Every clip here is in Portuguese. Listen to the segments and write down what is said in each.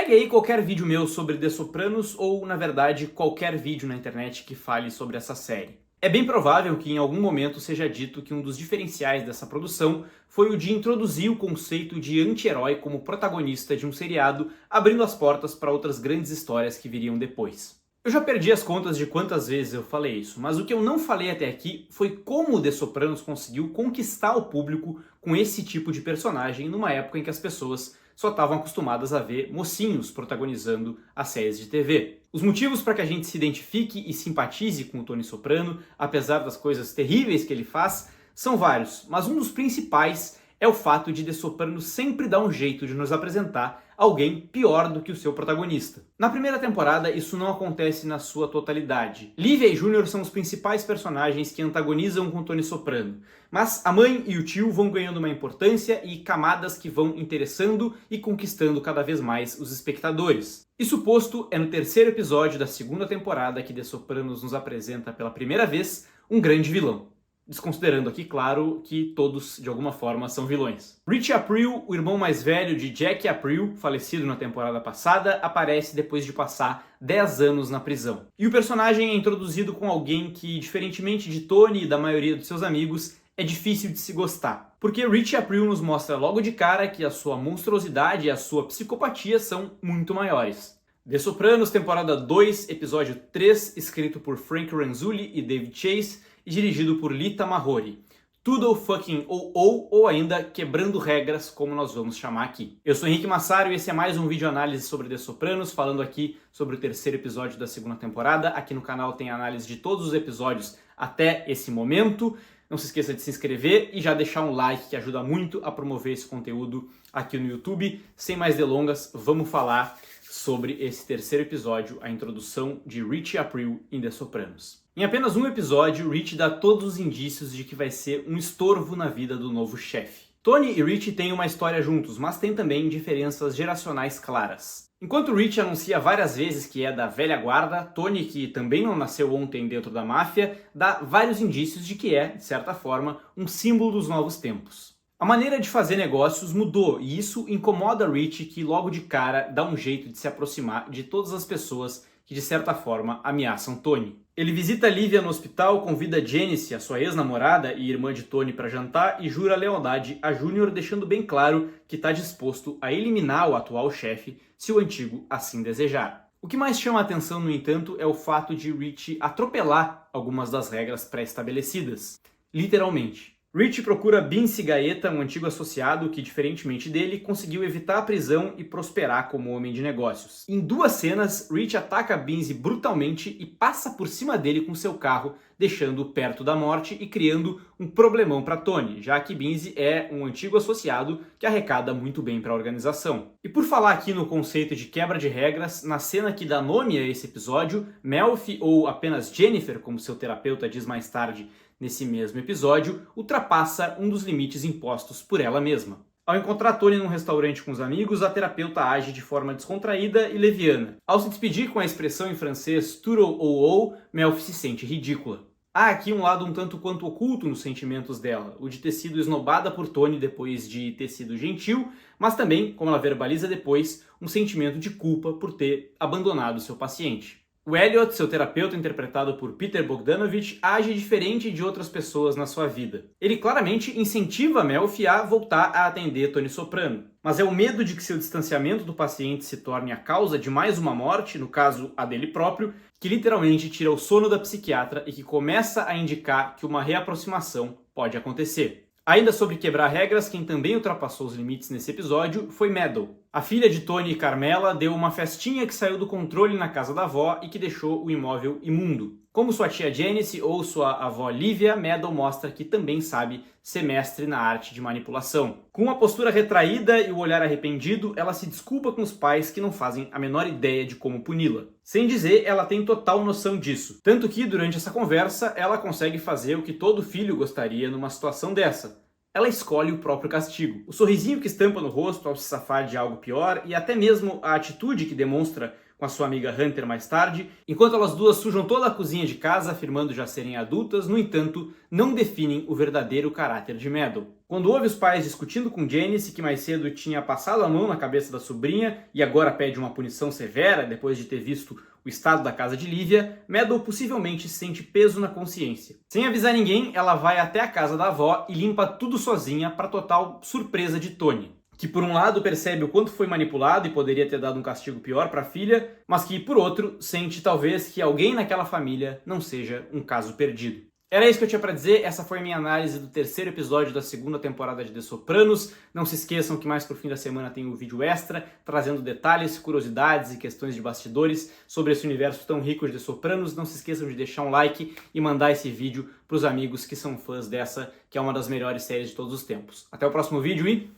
Pegue aí qualquer vídeo meu sobre The Sopranos ou, na verdade, qualquer vídeo na internet que fale sobre essa série. É bem provável que em algum momento seja dito que um dos diferenciais dessa produção foi o de introduzir o conceito de anti-herói como protagonista de um seriado, abrindo as portas para outras grandes histórias que viriam depois. Eu já perdi as contas de quantas vezes eu falei isso, mas o que eu não falei até aqui foi como The Sopranos conseguiu conquistar o público com esse tipo de personagem numa época em que as pessoas só estavam acostumadas a ver mocinhos protagonizando as séries de TV. Os motivos para que a gente se identifique e simpatize com o Tony Soprano, apesar das coisas terríveis que ele faz, são vários, mas um dos principais é o fato de The Sopranos sempre dar um jeito de nos apresentar alguém pior do que o seu protagonista. Na primeira temporada, isso não acontece na sua totalidade. Livia e Júnior são os principais personagens que antagonizam com Tony Soprano, mas a mãe e o tio vão ganhando uma importância e camadas que vão interessando e conquistando cada vez mais os espectadores. Isso posto, é no terceiro episódio da segunda temporada que The Sopranos nos apresenta pela primeira vez um grande vilão. Desconsiderando aqui, claro, que todos, de alguma forma, são vilões. Richie Aprile, o irmão mais velho de Jack Aprile, falecido na temporada passada, aparece depois de passar 10 anos na prisão. E o personagem é introduzido com alguém que, diferentemente de Tony e da maioria dos seus amigos, é difícil de se gostar. Porque Richie Aprile nos mostra logo de cara que a sua monstruosidade e a sua psicopatia são muito maiores. The Sopranos, temporada 2, episódio 3, escrito por Frank Renzulli e David Chase, e dirigido por Lita Mahori. Tudo fucking ou ainda Quebrando Regras, como nós vamos chamar aqui. Eu sou Henrique Massaro e esse é mais um vídeo análise sobre The Sopranos, falando aqui sobre o terceiro episódio da segunda temporada. Aqui no canal tem análise de todos os episódios até esse momento. Não se esqueça de se inscrever e já deixar um like, que ajuda muito a promover esse conteúdo aqui no YouTube. Sem mais delongas, vamos falar sobre esse terceiro episódio, a introdução de Richie Aprile em The Sopranos. Em apenas um episódio, Richie dá todos os indícios de que vai ser um estorvo na vida do novo chefe. Tony e Richie têm uma história juntos, mas têm também diferenças geracionais claras. Enquanto Richie anuncia várias vezes que é da velha guarda, Tony, que também não nasceu ontem dentro da máfia, dá vários indícios de que é, de certa forma, um símbolo dos novos tempos. A maneira de fazer negócios mudou e isso incomoda Richie, que logo de cara dá um jeito de se aproximar de todas as pessoas que de certa forma ameaçam Tony. Ele visita Livia no hospital, convida Janice, a sua ex-namorada e irmã de Tony, para jantar e jura lealdade a Júnior, deixando bem claro que está disposto a eliminar o atual chefe se o antigo assim desejar. O que mais chama a atenção, no entanto, é o fato de Richie atropelar algumas das regras pré-estabelecidas. Literalmente. Richie procura Bince Gaeta, um antigo associado que, diferentemente dele, conseguiu evitar a prisão e prosperar como homem de negócios. Em 2 cenas, Richie ataca Bince brutalmente e passa por cima dele com seu carro, deixando-o perto da morte e criando um problemão para Tony, já que Bince é um antigo associado que arrecada muito bem para a organização. E por falar aqui no conceito de quebra de regras, na cena que dá nome a esse episódio, Melfi, ou apenas Jennifer, como seu terapeuta diz mais tarde, nesse mesmo episódio, ultrapassa um dos limites impostos por ela mesma. Ao encontrar Tony num restaurante com os amigos, a terapeuta age de forma descontraída e leviana. Ao se despedir com a expressão em francês "toodle ou", Melfi se sente ridícula. Há aqui um lado um tanto quanto oculto nos sentimentos dela, o de ter sido esnobada por Tony depois de ter sido gentil, mas também, como ela verbaliza depois, um sentimento de culpa por ter abandonado seu paciente. O Elliot, seu terapeuta interpretado por Peter Bogdanovich, age diferente de outras pessoas na sua vida. Ele claramente incentiva Melfi a voltar a atender Tony Soprano, mas é o medo de que seu distanciamento do paciente se torne a causa de mais uma morte, no caso a dele próprio, que literalmente tira o sono da psiquiatra e que começa a indicar que uma reaproximação pode acontecer. Ainda sobre quebrar regras, quem também ultrapassou os limites nesse episódio foi Meadow. A filha de Tony e Carmela deu uma festinha que saiu do controle na casa da avó e que deixou o imóvel imundo. Como sua tia Janice ou sua avó Livia, Meadow mostra que também sabe ser mestre na arte de manipulação. Com uma postura retraída e o olhar arrependido, ela se desculpa com os pais que não fazem a menor ideia de como puni-la. Sem dizer, ela tem total noção disso. Tanto que, durante essa conversa, ela consegue fazer o que todo filho gostaria numa situação dessa. Ela escolhe o próprio castigo. O sorrisinho que estampa no rosto ao se safar de algo pior e até mesmo a atitude que demonstra com a sua amiga Hunter mais tarde, enquanto elas duas sujam toda a cozinha de casa, afirmando já serem adultas, no entanto, não definem o verdadeiro caráter de Meadow. Quando ouve os pais discutindo com Janice, que mais cedo tinha passado a mão na cabeça da sobrinha e agora pede uma punição severa depois de ter visto o estado da casa de Lívia, Meadow possivelmente sente peso na consciência. Sem avisar ninguém, ela vai até a casa da avó e limpa tudo sozinha para total surpresa de Tony, que por um lado percebe o quanto foi manipulado e poderia ter dado um castigo pior para a filha, mas que por outro sente talvez que alguém naquela família não seja um caso perdido. Era isso que eu tinha para dizer, essa foi a minha análise do terceiro episódio da segunda temporada de The Sopranos. Não se esqueçam que mais pro fim da semana tem um vídeo extra, trazendo detalhes, curiosidades e questões de bastidores sobre esse universo tão rico de The Sopranos. Não se esqueçam de deixar um like e mandar esse vídeo pros amigos que são fãs dessa, que é uma das melhores séries de todos os tempos. Até o próximo vídeo e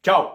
tchau!